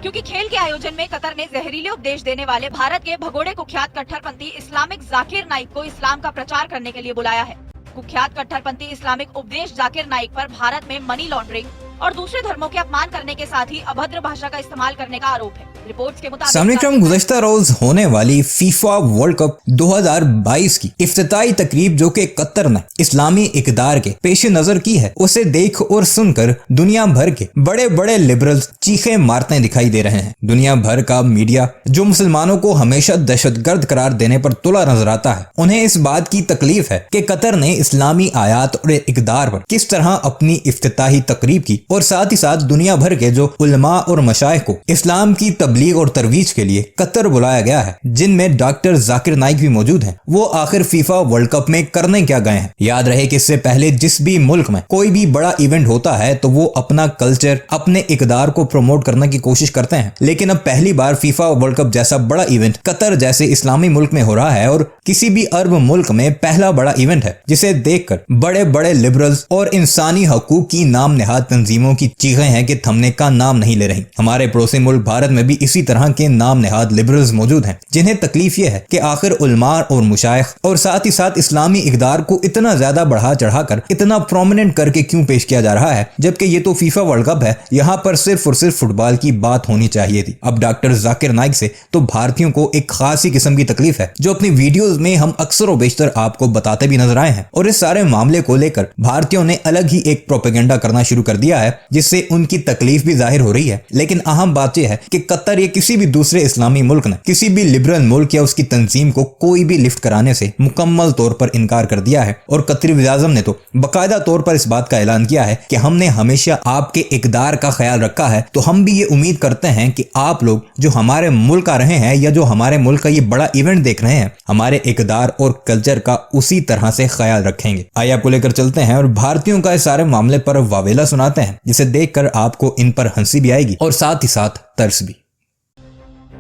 क्योंकि खेल के आयोजन में कतर ने जहरीले उपदेश देने वाले भारत के भगोड़े कुख्यात कट्टरपंथी इस्लामिक जाकिर नाइक को इस्लाम का प्रचार करने के लिए बुलाया है। कुख्यात कट्टरपंथी इस्लामिक उपदेश जाकिर नाइक पर भारत में मनी लॉन्ड्रिंग और दूसरे धर्मों के अपमान करने के साथ ही अभद्र भाषा का इस्तेमाल करने का आरोप है। रिपोर्ट्स के मुताबिक गुज़श्ता रोज होने वाली फीफा वर्ल्ड कप 2022 की इफ्तिताई तकरीब जो कि कतर ने इस्लामी इक़दार के पेश नजर की है, उसे देख और सुनकर दुनिया भर के बड़े बड़े लिबरल्स चीखे मारते दिखाई दे रहे हैं। दुनिया भर का मीडिया जो मुसलमानों को हमेशा दहशतगर्द करार देने पर तुला नजर आता है, उन्हें इस बात की तकलीफ है कि कतर ने इस्लामी आयात और इक़दार पर किस तरह अपनी इफ्तिताही तकरीब की और साथ ही साथ दुनिया भर के जो उलमा और मशाइख को इस्लाम की तबलीग और तरवीज के लिए कतर बुलाया गया है, जिनमें डॉक्टर जाकिर नाइक भी मौजूद हैं, वो आखिर फीफा वर्ल्ड कप में करने क्या गए हैं। याद रहे कि इससे पहले जिस भी मुल्क में कोई भी बड़ा इवेंट होता है तो वो अपना कल्चर, अपने इक़दार को प्रमोट करने की कोशिश करते हैं, लेकिन अब पहली बार फीफा वर्ल्ड कप जैसा बड़ा इवेंट कतर जैसे इस्लामी मुल्क में हो रहा है और किसी भी अरब मुल्क में पहला बड़ा इवेंट है, जिसे देखकर बड़े बड़े लिबरल्स और इंसानी हकूक की नाम नेहाद तंजीमों की चीखें हैं कि थमने का नाम नहीं ले रही। हमारे पड़ोसी मुल्क भारत में भी इसी तरह के नाम नेहाद लिबरल्स मौजूद हैं, जिन्हें तकलीफ यह है कि आखिर उलमा और मुशाइख और साथ ही साथ इस्लामी इक़दार को इतना ज्यादा बढ़ा चढ़ाकर इतना प्रोमिनेंट करके क्यों पेश किया जा रहा है, जबकि ये तो फीफा वर्ल्ड कप है, यहाँ पर सिर्फ और सिर्फ फुटबॉल की बात होनी चाहिए थी। अब डॉक्टर जाकिर नाइक से तो भारतीयों को एक खासी किस्म की तकलीफ है, जो अपनी वीडियोस में हम अक्सर और बेशतर आपको बताते भी नजर आए हैं, और इस सारे मामले को लेकर भारतीयों ने अलग ही एक प्रोपेगेंडा करना शुरू कर दिया है, जिससे उनकी तकलीफ भी जाहिर हो रही है। लेकिन अहम बात यह है कि कतर या किसी भी दूसरे इस्लामी मुल्क ने किसी भी लिबरल मुल्क या उसकी तंजीम को कोई भी लिफ्ट कराने से मुकम्मल तौर पर इनकार कर दिया है, और कतरी वज़ीर-ए-आज़म ने तो बाकायदा तौर पर इस बात का ऐलान किया है कि हमने हमेशा आपके इक़दार का ख्याल रखा है, तो हम भी ये उम्मीद करते हैं कि आप लोग जो हमारे मुल्क आ रहे हैं या जो हमारे मुल्क का ये बड़ा इवेंट देख रहे हैं, हमारे इक़दार और कल्चर का उसी तरह से ख्याल रखेंगे। आइए आपको लेकर चलते हैं और भारतीयों का इस सारे मामले पर वावेला सुनाते हैं, जिसे देखकर आपको इन पर हंसी भी आएगी और साथ ही साथ तरस भी।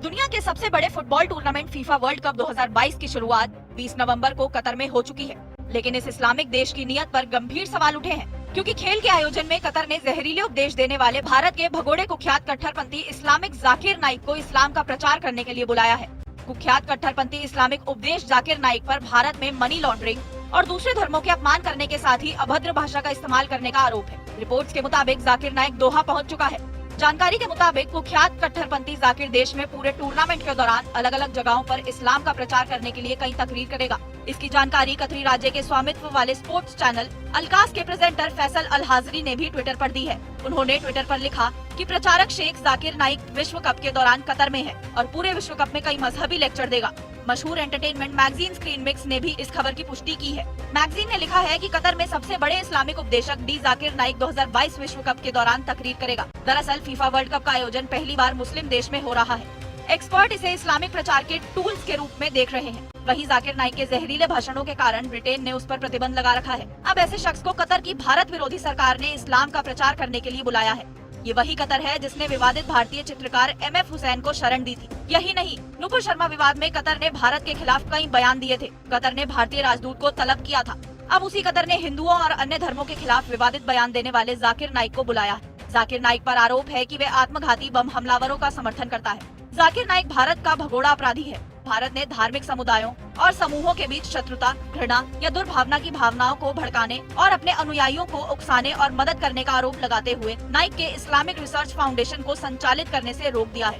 दुनिया के सबसे बड़े football tournament FIFA world cup 2022 की शुरुआत 20 नवंबर को कतर में हो चुकी है, लेकिन इस इस्लामिक देश की नीयत पर गंभीर सवाल उठे हैं, क्योंकि खेल के आयोजन में कतर ने जहरीले उपदेश देने वाले भारत के भगोड़े कुख्यात कट्टरपंथी इस्लामिक जाकिर नाइक को इस्लाम का प्रचार करने के लिए बुलाया है। कुख्यात कट्टरपंथी इस्लामिक उपदेश जाकिर नाइक पर भारत में मनी लॉन्ड्रिंग और दूसरे धर्मों के अपमान करने के साथ ही अभद्र भाषा का इस्तेमाल करने का आरोप है। रिपोर्ट्स के मुताबिक जाकिर नाइक दोहा पहुंच चुका है। जानकारी के मुताबिक कुख्यात कट्टरपंथी जाकिर देश में पूरे टूर्नामेंट के दौरान अलग अलग जगहों पर इस्लाम का प्रचार करने के लिए कई तकरीर करेगा। इसकी जानकारी कतरी राज्य के स्वामित्व वाले स्पोर्ट्स चैनल अलकास के प्रेजेंटर फैसल अल हाजरी ने भी ट्विटर पर दी है। उन्होंने ट्विटर पर लिखा कि प्रचारक शेख जाकिर नाइक विश्व कप के दौरान कतर में है और पूरे विश्व कप में कई मजहबी लेक्चर देगा। मशहूर एंटरटेनमेंट मैगजीन स्क्रीन मिक्स ने भी इस खबर की पुष्टि की है। मैगजीन ने लिखा है कि कतर में सबसे बड़े इस्लामिक उपदेशक डी जाकिर नाइक 2022 विश्व कप के दौरान तकरीर करेगा। दरअसल फीफा वर्ल्ड कप का आयोजन पहली बार मुस्लिम देश में हो रहा है। एक्सपर्ट इसे इस्लामिक प्रचार के टूल्स के रूप में देख रहे हैं। वहीं जाकिर नाइक के जहरीले भाषणों के कारण ब्रिटेन ने उस पर प्रतिबंध लगा रखा है। अब ऐसे शख्स को कतर की भारत विरोधी सरकार ने इस्लाम का प्रचार करने के लिए बुलाया है। ये वही कतर है जिसने विवादित भारतीय चित्रकार MF हुसैन को शरण दी थी। यही नहीं, नुपुर शर्मा विवाद में कतर ने भारत के खिलाफ कई बयान दिए थे। कतर ने भारतीय राजदूत को तलब किया था। अब उसी कतर ने हिंदुओं और अन्य धर्मों के खिलाफ विवादित बयान देने वाले जाकिर नाइक को बुलाया है। जाकिर नाइक पर आरोप है कि वे आत्मघाती बम हमलावरों का समर्थन करता है। जाकिर नाइक भारत का भगोड़ा अपराधी है। भारत ने धार्मिक समुदायों और समूहों के बीच शत्रुता, घृणा या दुर्भावना की भावनाओं को भड़काने और अपने अनुयायियों को उकसाने और मदद करने का आरोप लगाते हुए नाइक के इस्लामिक रिसर्च फाउंडेशन को संचालित करने से रोक दिया है।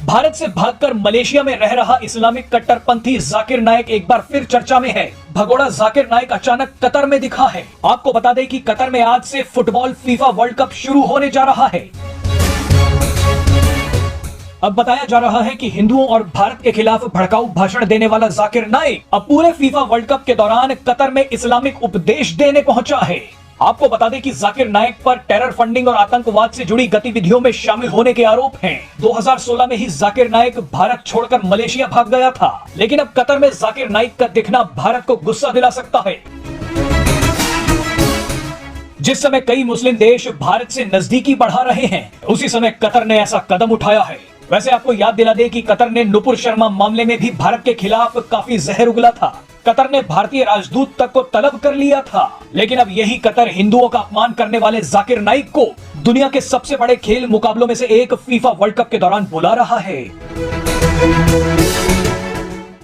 भारत से भागकर मलेशिया में रह रहा इस्लामिक कट्टरपंथी जाकिर नाइक एक बार फिर चर्चा में है। भगोड़ा जाकिर नाइक अचानक कतर में दिखा है। आपको बता दें कि कतर में आज से फुटबॉल फीफा वर्ल्ड कप शुरू होने जा रहा है। अब बताया जा रहा है कि हिंदुओं और भारत के खिलाफ भड़काऊ भाषण देने वाला जाकिर नाइक अब पूरे फीफा वर्ल्ड कप के दौरान कतर में इस्लामिक उपदेश देने पहुंचा है। आपको बता दें कि जाकिर नाइक पर टेरर फंडिंग और आतंकवाद से जुड़ी गतिविधियों में शामिल होने के आरोप हैं। 2016 में ही जाकिर नाइक भारत छोड़कर मलेशिया भाग गया था, लेकिन अब कतर में जाकिर नाइक का दिखना भारत को गुस्सा दिला सकता है। जिस समय कई मुस्लिम देश भारत से नजदीकी बढ़ा रहे हैं, उसी समय कतर ने ऐसा कदम उठाया है। वैसे आपको याद दिला दे कि कतर ने नुपुर शर्मा मामले में भी भारत के खिलाफ काफी जहर उगला था। कतर ने भारतीय राजदूत तक को तलब कर लिया था। लेकिन अब यही कतर हिंदुओं का अपमान करने वाले जाकिर नाइक को दुनिया के सबसे बड़े खेल मुकाबलों में से एक फीफा वर्ल्ड कप के दौरान बुला रहा है।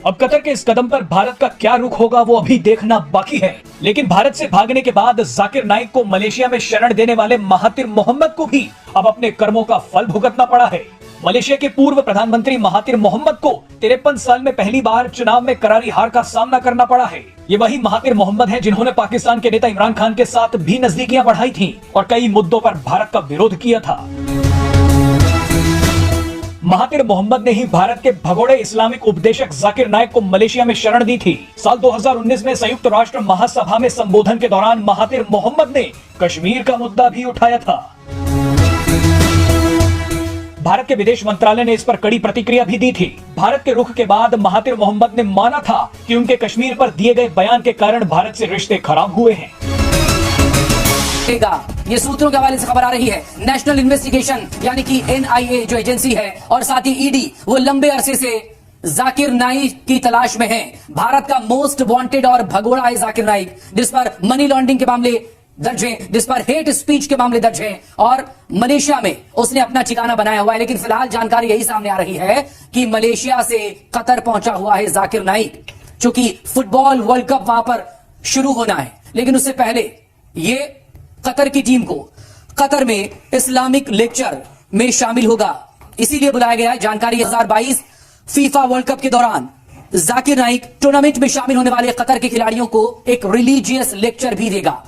अब कतर के इस कदम पर भारत का क्या रुख होगा वो अभी देखना बाकी है। लेकिन भारत से भागने के बाद जाकिर नाइक को मलेशिया में शरण देने वाले महातिर मोहम्मद को भी अब अपने कर्मों का फल भुगतना पड़ा है। मलेशिया के पूर्व प्रधानमंत्री महातिर मोहम्मद को 53 साल में पहली बार चुनाव में करारी हार का सामना करना पड़ा है। ये वही महातिर मोहम्मद हैं जिन्होंने पाकिस्तान के नेता इमरान खान के साथ भी नजदीकियां बढ़ाई थीं और कई मुद्दों पर भारत का विरोध किया था। महातिर मोहम्मद ने ही भारत के भगोड़े इस्लामिक उपदेशक जाकिर नाइक को मलेशिया में शरण दी थी। साल 2019 में संयुक्त राष्ट्र महासभा में संबोधन के दौरान महातिर मोहम्मद ने कश्मीर का मुद्दा भी उठाया था। भारत के विदेश मंत्रालय ने इस पर कड़ी प्रतिक्रिया भी दी थी। भारत के रुख के बाद महातिर मोहम्मद ने माना था कि उनके कश्मीर पर दिए गए बयान के कारण भारत से रिश्ते खराब हुए हैं। ये सूत्रों के हवाले से खबर आ रही है। नेशनल इन्वेस्टिगेशन यानी कि NIA जो एजेंसी है और साथ ही ED वो लंबे अरसे से जाकिर नाइक की तलाश में है। भारत का मोस्ट वांटेड और भगोड़ा है जाकिर नाइक, जिस पर मनी लॉन्ड्रिंग के मामले दर्ज हैं, जिस पर हेट स्पीच के मामले दर्ज हैं और मलेशिया में उसने अपना ठिकाना बनाया हुआ है। लेकिन फिलहाल जानकारी यही सामने आ रही है कि मलेशिया से कतर पहुंचा हुआ है जाकिर नाइक, चूंकि फुटबॉल वर्ल्ड कप वहां पर शुरू होना है। लेकिन उससे पहले ये कतर की टीम को कतर में इस्लामिक लेक्चर में शामिल होगा, इसीलिए बुलाया गया है। जानकारी 2022 फीफा वर्ल्ड कप के दौरान जाकिर नाइक टूर्नामेंट में शामिल होने वाले कतर के खिलाड़ियों को एक रिलीजियस लेक्चर भी देगा।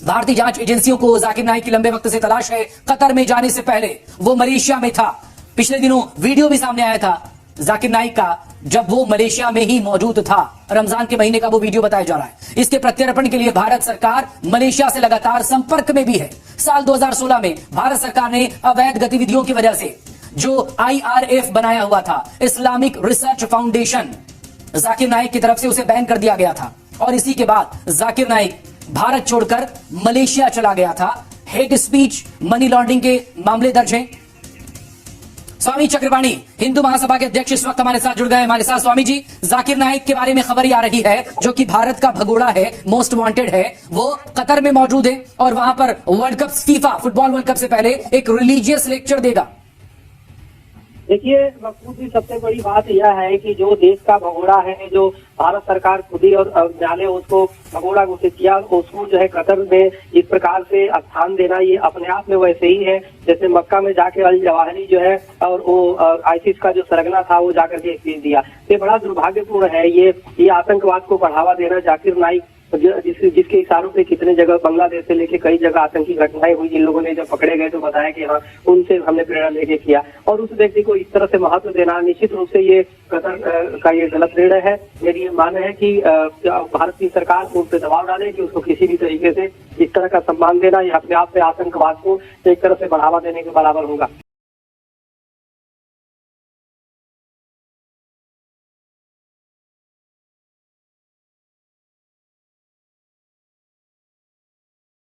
भारतीय जांच एजेंसियों को जाकिर नाइक की लंबे वक्त से तलाश है। कतर में जाने से पहले वो मलेशिया में था। पिछले दिनों वीडियो भी सामने आया था जाकिर नाइक का, जब वो मलेशिया में ही मौजूद था। रमजान के महीने का वो वीडियो बताया जा रहा है। इसके प्रत्यर्पण के लिए भारत सरकार मलेशिया से लगातार संपर्क में भी है। साल 2016 में भारत सरकार ने अवैध गतिविधियों की वजह से जो IRF बनाया हुआ था, Islamic research foundation, Zakir Naik की तरफ से उसे बैन कर दिया गया था। और इसी के बाद जाकिर नाइक भारत छोड़कर मलेशिया चला गया था। हेट स्पीच, मनी लॉन्ड्रिंग के मामले दर्ज हैं। स्वामी चक्रवाणी हिंदू महासभा के अध्यक्ष इस वक्त हमारे साथ जुड़ गए। हमारे साथ स्वामी जी, जाकिर नाइक के बारे में खबर ही आ रही है, जो कि भारत का भगोड़ा है, मोस्ट वांटेड है, वो कतर में मौजूद है और वहां पर world cup, FIFA football world cup से पहले एक रिलीजियस लेक्चर देगा। देखिए मकसूद की सबसे बड़ी बात यह है कि जो देश का भगोड़ा है, जो भारत सरकार खुद ही और न्यायालय उसको भगोड़ा घोषित किया, उसको जो है कतर में इस प्रकार से स्थान देना, ये अपने आप में वैसे ही है जैसे मक्का में जाके अल जवाहिरी जो है और वो आईसिस का जो सरगना था वो जाकर के स्पीच दिया। ये बड़ा दुर्भाग्यपूर्ण है। ये आतंकवाद को बढ़ावा देना। जाकिर नाइक जिसके इशारों पे कितने जगह बांग्लादेश से लेके कई जगह आतंकी घटनाएं हुई, जिन लोगों ने जब पकड़े गए तो बताया कि हाँ उनसे हमने प्रेरणा लेके किया, और उस व्यक्ति को इस तरह से महत्व देना निश्चित रूप से ये कतर का ये गलत निर्णय है। मेरी ये मान है कि भारत की सरकार उन पर दबाव डाले कि उसको किसी भी तरीके से इस तरह का सम्मान देना, ये अपने आप में आतंकवाद को एक तरह से बढ़ावा देने के बराबर होगा।